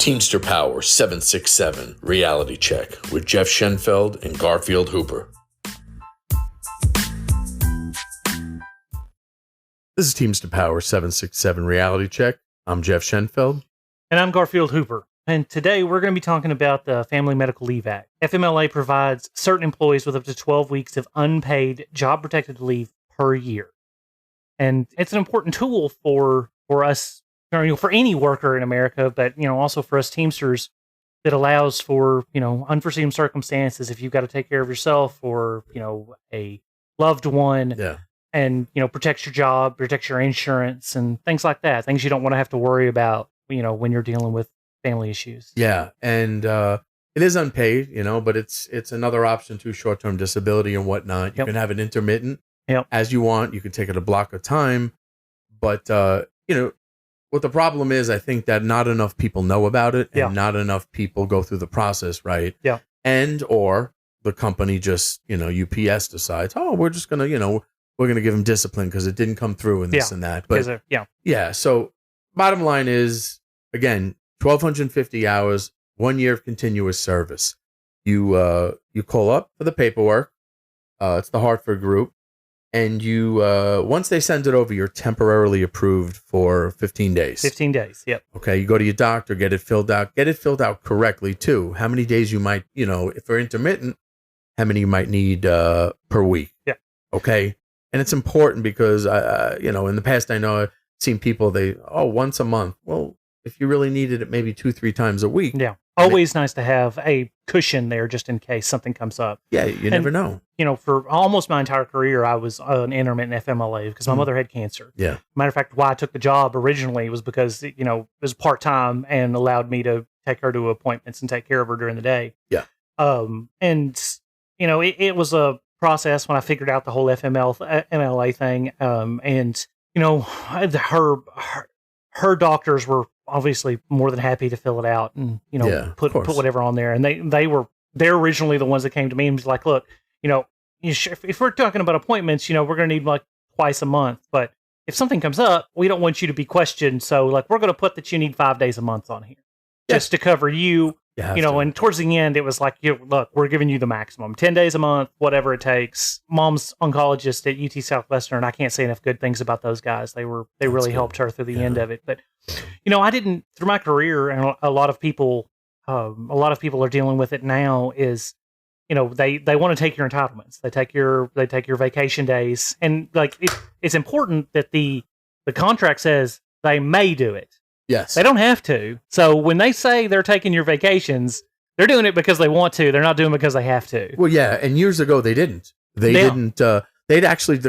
Teamster Power 767 Reality Check with Jeff Schenfeld and Garfield Hooper. This is Teamster Power 767 Reality Check. I'm Jeff Schenfeld. And I'm Garfield Hooper. And today we're going to be talking about the Family Medical Leave Act. FMLA provides certain employees with up to 12 weeks of unpaid job-protected leave per year. And it's an important tool for us, for any worker in America, but also for us Teamsters, that allows for unforeseen circumstances if you've got to take care of yourself or a loved one. Yeah. And protects your job, protects your insurance, and things like that. Things you don't want to have to worry about when you're dealing with family issues. Yeah, and it is unpaid, but it's another option to short-term disability and whatnot. You can have it intermittent as you want. You can take it a block of time, but what the problem is, I think that not enough people know about it, and not enough people go through the process, right? Yeah, and or the company just UPS decides, oh, we're just gonna we're going to give them discipline because it didn't come through and this and that. But so bottom line is, again, 1,250 hours, 1 year of continuous service. You call up for the paperwork. It's the Hartford group. And you once they send it over, you're temporarily approved for 15 days. 15 days, yep. Okay, you go to your doctor, get it filled out. Get it filled out correctly, too. How many days you might, if they're intermittent, how many you might need per week. Yeah. Okay. And it's important because, in the past, I know I've seen people, once a month. Well, if you really needed it, maybe 2-3 times a week. Yeah. Always nice to have a cushion there just in case something comes up. Yeah, you never know. For almost my entire career, I was an intermittent FMLA because my mother had cancer. Yeah. Matter of fact, why I took the job originally was because, it was part-time and allowed me to take her to appointments and take care of her during the day. Yeah. It was a process when I figured out the whole FMLA thing. Her doctors were obviously more than happy to fill it out and, put whatever on there. And they're originally the ones that came to me and was like, look, if we're talking about appointments, we're going to need like twice a month, but if something comes up, we don't want you to be questioned. So like, we're going to put that you need 5 days a month on here just to cover you. And towards the end, it was like, look, we're giving you the maximum, 10 days a month, whatever it takes. Mom's oncologist at UT Southwestern, I can't say enough good things about those guys. They really helped her through the end of it. But, I didn't, through my career, and a lot of people are dealing with it now, is, they want to take your entitlements. They take your vacation days. And like, it's important that the contract says they may do it. Yes. They don't have to. So when they say they're taking your vacations, they're doing it because they want to. They're not doing it because they have to. Well, yeah. And years ago, they didn't. The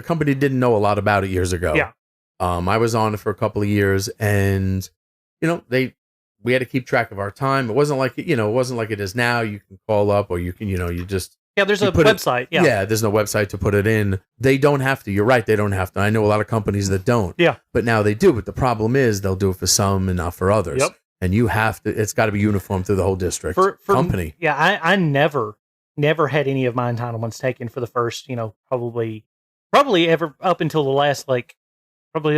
company didn't know a lot about it years ago. Yeah. I was on it for a couple of years and, we had to keep track of our time. It wasn't like, it wasn't like it is now. You can call up or you can, you just. Yeah, there's a website. Yeah, there's no website to put it in. They don't have to. You're right. They don't have to. I know a lot of companies that don't. Yeah. But now they do. But the problem is they'll do it for some and not for others. Yep. And you have to, it's got to be uniform through the whole district for company. Yeah, I never had any of my entitlements taken for the first, probably ever up until the last, probably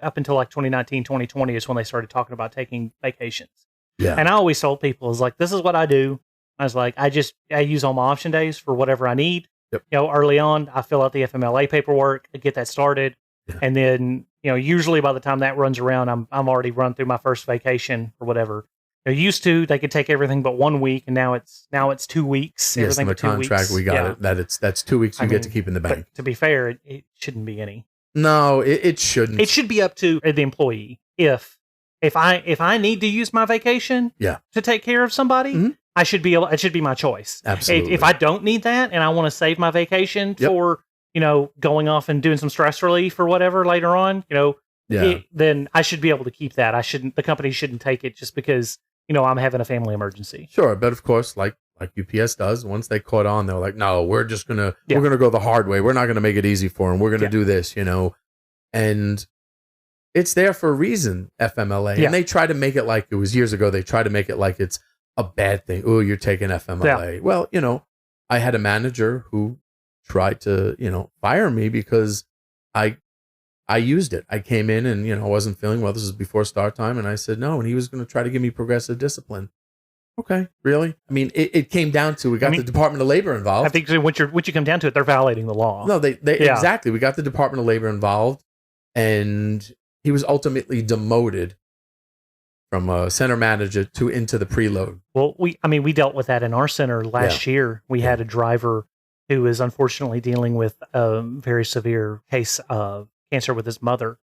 up until like 2019, 2020 is when they started talking about taking vacations. Yeah. And I always told people, is like, this is what I do. I was like, I use all my option days for whatever I need. Yep. Early on, I fill out the FMLA paperwork, I get that started. Yeah. And then, usually by the time that runs around, I'm already run through my first vacation or whatever. Used to, they could take everything but 1 week, and now it's 2 weeks. Yes, in the contract, we got it. That's 2 weeks you get to keep in the bank. To be fair, it shouldn't be any. No, it shouldn't. It should be up to the employee. If I need to use my vacation to take care of somebody, I should be able. It should be my choice. Absolutely. If I don't need that and I want to save my vacation for going off and doing some stress relief or whatever later on, then I should be able to keep that. The company shouldn't take it just because I'm having a family emergency. Sure, but of course, like UPS does, once they caught on, they're like, no, we're gonna go the hard way. We're not gonna make it easy for them. We're gonna do this, and it's there for a reason. FMLA, and they try to make it like it was years ago. They try to make it like it's a bad thing. Oh, you're taking FMLA. Yeah. Well, I had a manager who tried to, fire me because I I used it. I came in and, I wasn't feeling well. This is before start time. And I said no. And he was going to try to give me progressive discipline. Okay, really? I mean, it came down to, we got the Department of Labor involved. I think once you come down to it, they're violating the law. No, they exactly. We got the Department of Labor involved, and he was ultimately demoted from a center manager into the preload. Well, we dealt with that in our center last year. We had a driver who is unfortunately dealing with a very severe case of cancer with his mother.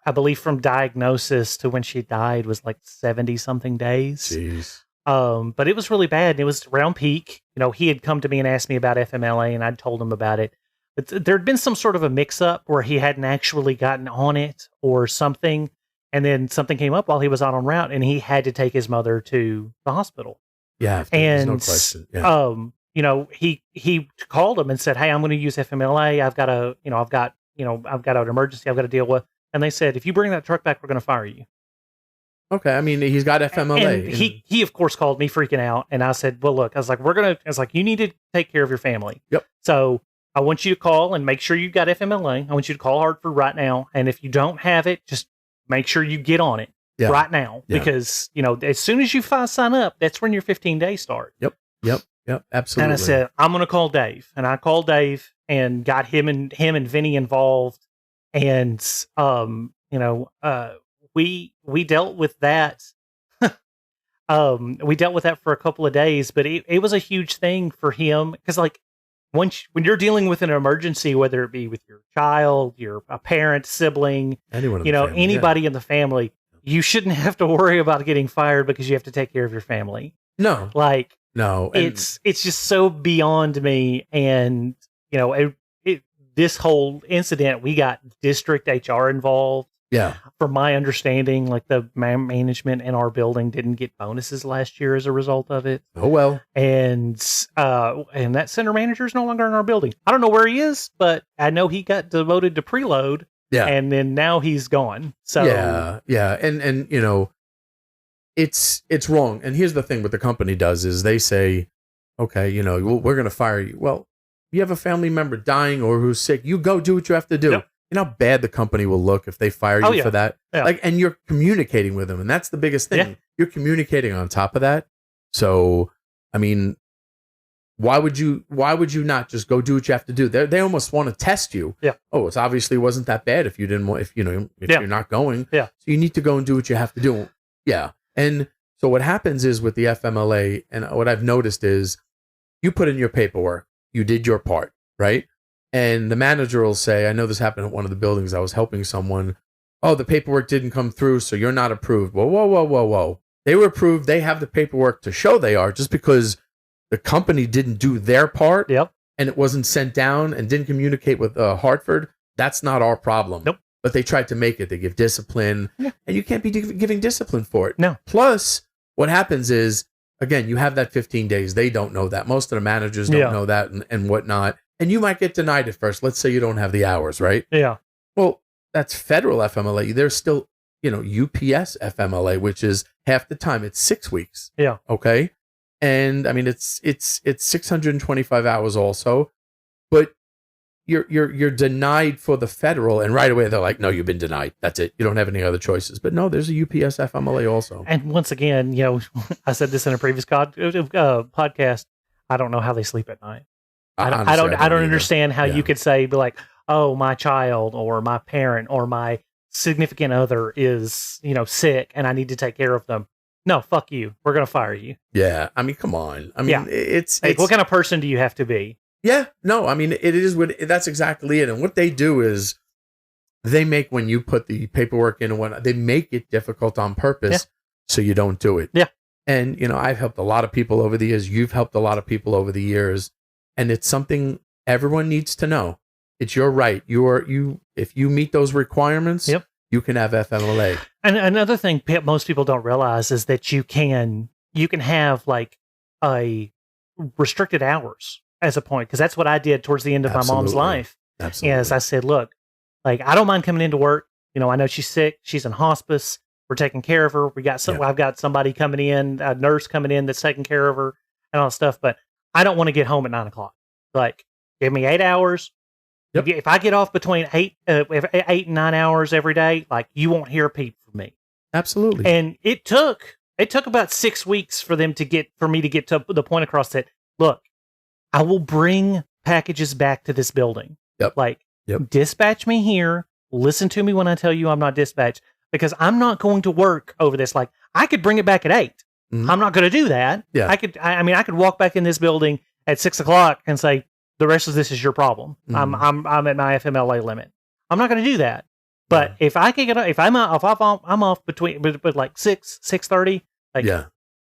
I believe from diagnosis to when she died was like 70-something days. Jeez. But it was really bad. It was around peak. He had come to me and asked me about FMLA, and I'd told him about it. But there had been some sort of a mix-up where he hadn't actually gotten on it or something, and then something came up while he was out en route, and he had to take his mother to the hospital. Yeah, and no question. Yeah. He called him and said, "Hey, I'm going to use FMLA. I've got an emergency I've got to deal with." And they said, "If you bring that truck back, we're going to fire you." Okay, I mean, he's got FMLA. And he of course called me freaking out, and I said, "Well, look," I was like, "You need to take care of your family." Yep. So I want you to call and make sure you've got FMLA. I want you to call Hartford right now, and if you don't have it, just make sure you get on it right now, because as soon as you sign up, that's when your 15 days start. Yep. Absolutely. And I said, I'm going to call Dave, and I called Dave and got him and Vinny involved, and we dealt with that. We dealt with that for a couple of days, but it was a huge thing for him, because when you're dealing with an emergency, whether it be with your child, a parent, sibling, anyone, anybody in the family, you shouldn't have to worry about getting fired because you have to take care of your family. No, no, it's just so beyond me. And this whole incident, we got district HR involved. Yeah. From my understanding, the management in our building didn't get bonuses last year as a result of it. Oh, well. And that center manager is no longer in our building. I don't know where he is, but I know he got demoted to preload. Yeah. And then now he's gone. So yeah. And it's wrong. And here's the thing what the company does is they say, okay, we're going to fire you. Well, you have a family member dying or who's sick, you go do what you have to do. Yep. You know how bad the company will look if they fire you for that? Yeah. And you're communicating with them, and that's the biggest thing. Yeah. You're communicating on top of that. So, I mean, why would you not just go do what you have to do? They almost want to test you. Yeah. Oh, it's obviously wasn't that bad if you didn't want, if you're not going. Yeah. So you need to go and do what you have to do. Yeah. And so what happens is with the FMLA, and what I've noticed is you put in your paperwork, you did your part, right? And the manager will say, I know this happened at one of the buildings I was helping someone. Oh, the paperwork didn't come through, so you're not approved. Whoa. They were approved. They have the paperwork to show they are, just because the company didn't do their part. Yep. And it wasn't sent down and didn't communicate with Hartford. That's not our problem. Nope. But they tried to make it. They give discipline. Yeah. And you can't be giving discipline for it. No. Plus, what happens is, again, you have that 15 days. They don't know that. Most of the managers don't know that and whatnot. And you might get denied at first. Let's say you don't have the hours, right? Yeah. Well, that's federal FMLA. There's still, UPS FMLA, which is half the time. It's 6 weeks. Yeah. Okay. And I mean, it's 625 hours also, but you're denied for the federal, and right away they're like, no, you've been denied. That's it. You don't have any other choices. But no, there's a UPS FMLA also. And once again, I said this in a previous podcast. I don't know how they sleep at night. I don't understand how you could be like, oh, my child or my parent or my significant other is, sick and I need to take care of them. No, fuck you. We're going to fire you. Yeah. I mean, come on. I mean, it's what kind of person do you have to be? Yeah. No, I mean, that's exactly it. And what they do is they make, when you put the paperwork in and whatnot, they make it difficult on purpose so you don't do it. Yeah. And, I've helped a lot of people over the years. You've helped a lot of people over the years. And it's something everyone needs to know. It's your right. If you meet those requirements, you can have FMLA. And another thing most people don't realize is that you can have a restricted hours as a point, because that's what I did towards the end of my mom's life. Absolutely. As I said, look, I don't mind coming into work. I know she's sick. She's in hospice. We're taking care of her. I've got somebody coming in, a nurse coming in that's taking care of her and all that stuff. But I don't want to get home at 9:00. Give me 8 hours. Yep. If I get off between 8 and 9 hours every day, like, you won't hear a peep from me. Absolutely. And it took about 6 weeks for me to get to the point across that, look, I will bring packages back to this building. Yep. Dispatch me here. Listen to me when I tell you I'm not dispatched, because I'm not going to work over this. Like, I could bring it back at 8. Mm-hmm. I'm not going to do that. Yeah. I could walk back in this building at 6 o'clock and say, the rest of this is your problem. Mm-hmm. I'm at my FMLA limit. I'm not going to do that. But if I can I'm off between like 6:30, like,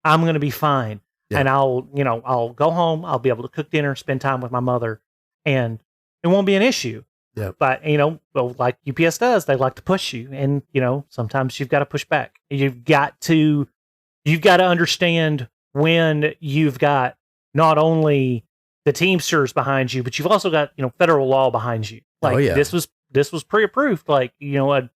I'm going to be fine. Yeah. And I'll go home. I'll be able to cook dinner, spend time with my mother, and it won't be an issue. Yeah. But, like UPS does, they like to push you, and, sometimes you've got to push back. You've got to understand when you've got not only the Teamsters behind you, but you've also got, federal law behind you. Like, this was pre-approved. Like, a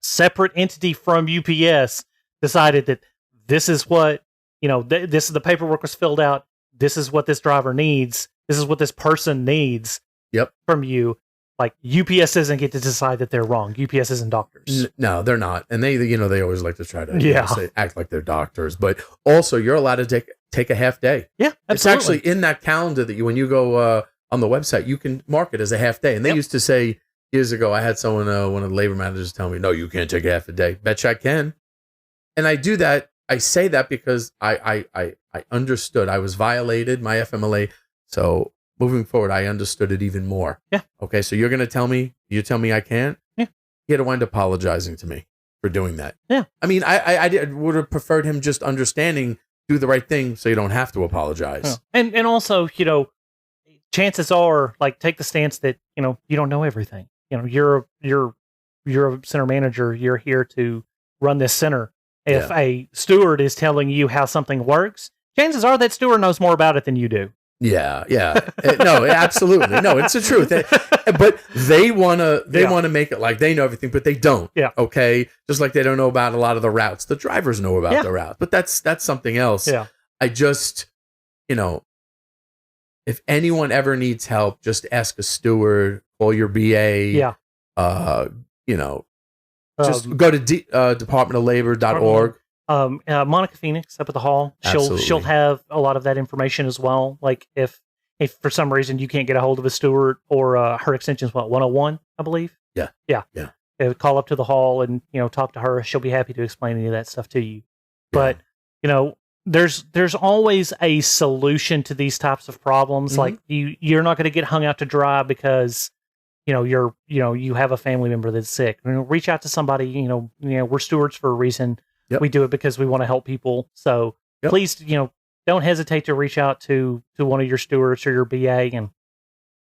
separate entity from UPS decided that this is what, this is the paperwork was filled out. This is what this driver needs. This is what this person needs. Yep. From you. Like, UPS doesn't get to decide that they're wrong. UPS isn't doctors. No, they're not. And they always like to try to act like they're doctors. But also, you're allowed to take a half day. Yeah, absolutely. It's actually in that calendar that when you go on the website, you can mark it as a half day. And they used to say years ago, I had someone, one of the labor managers, tell me, no, you can't take a half a day. Betcha I can. And I do that. I say that because I understood I was violated my FMLA. So moving forward, I understood it even more. Yeah. Okay. So you tell me I can't. Yeah. He had to wind up apologizing to me for doing that. Yeah. I mean, I would have preferred him just understanding, do the right thing so you don't have to apologize. Yeah. And also, chances are, like, take the stance that, you don't know everything. You're a center manager. You're here to run this center. If a steward is telling you how something works, chances are that steward knows more about it than you do. Yeah. No, absolutely. No, it's the truth. But they want to make it like they know everything, but they don't. Yeah. Okay. Just like they don't know about a lot of the routes. The drivers know about the route, but that's something else. Yeah. I just, if anyone ever needs help, just ask a steward, call your BA. Yeah. Just go to departmentoflabor.org. Monica Phoenix up at the hall. She'll have a lot of that information as well. Like, if for some reason you can't get a hold of a steward, or her extension's 101, I believe. Yeah. Call up to the hall and talk to her. She'll be happy to explain any of that stuff to you. But there's always a solution to these types of problems. Mm-hmm. Like, you're not going to get hung out to dry because you have a family member that's sick. Reach out to somebody. We're stewards for a reason. Yep. We do it because we want to help people. So please, don't hesitate to reach out to one of your stewards or your BA. And,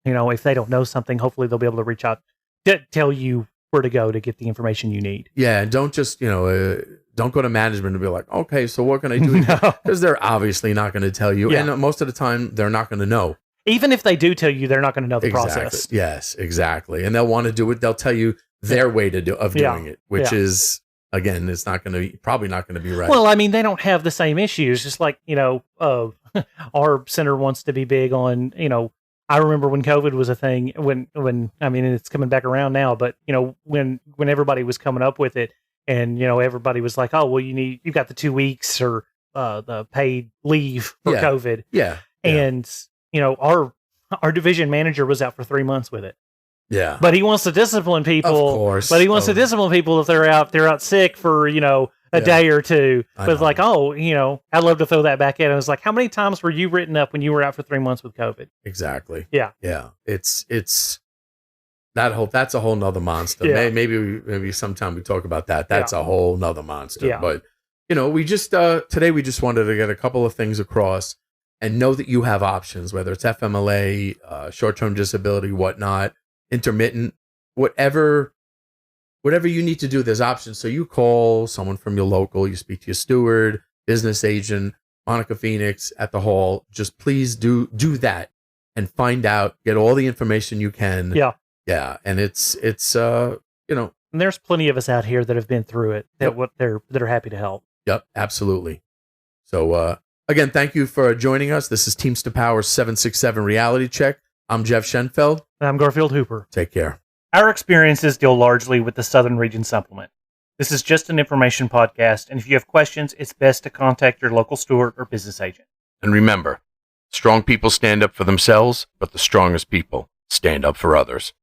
if they don't know something, hopefully they'll be able to reach out to tell you where to go to get the information you need. Yeah. And don't just, don't go to management and be like, okay, so what can I do? Because they're obviously not going to tell you. Yeah. And most of the time they're not going to know. Even if they do tell you, they're not going to know the process. Yes, exactly. And they'll want to do it. They'll tell you their way of doing it, which is, again, it's probably not going to be right. Well, I mean, they don't have the same issues. Just like, our center wants to be big on, I remember when COVID was a thing, it's coming back around now, but, when everybody was coming up with it, and, everybody was like, oh, well, you've got the 2 weeks or the paid leave for COVID. Yeah. And, our division manager was out for 3 months with it. Yeah. But he wants to discipline people. Of course. But he wants to discipline people if they're out sick for, a day or two. But it's like, I'd love to throw that back in. And it's like, how many times were you written up when you were out for 3 months with COVID? Exactly. Yeah. Yeah. It's that's a whole nother monster. Yeah. Maybe sometime we talk about that. That's a whole nother monster. Yeah. But, we just, today we just wanted to get a couple of things across and know that you have options, whether it's FMLA, short-term disability, whatnot, intermittent, whatever you need to do, there's options. So you call someone from your local, you speak to your steward, business agent, Monica Phoenix at the hall. Just please do that and find out, get all the information you can. Yeah. Yeah. And it's and there's plenty of us out here that have been through it that are happy to help. Yep. Absolutely. So, again, thank you for joining us. This is Teamster Power 767 Reality Check. I'm Jeff Schenfeld. And I'm Garfield Hooper. Take care. Our experiences deal largely with the Southern Region Supplement. This is just an information podcast, and if you have questions, it's best to contact your local steward or business agent. And remember, strong people stand up for themselves, but the strongest people stand up for others.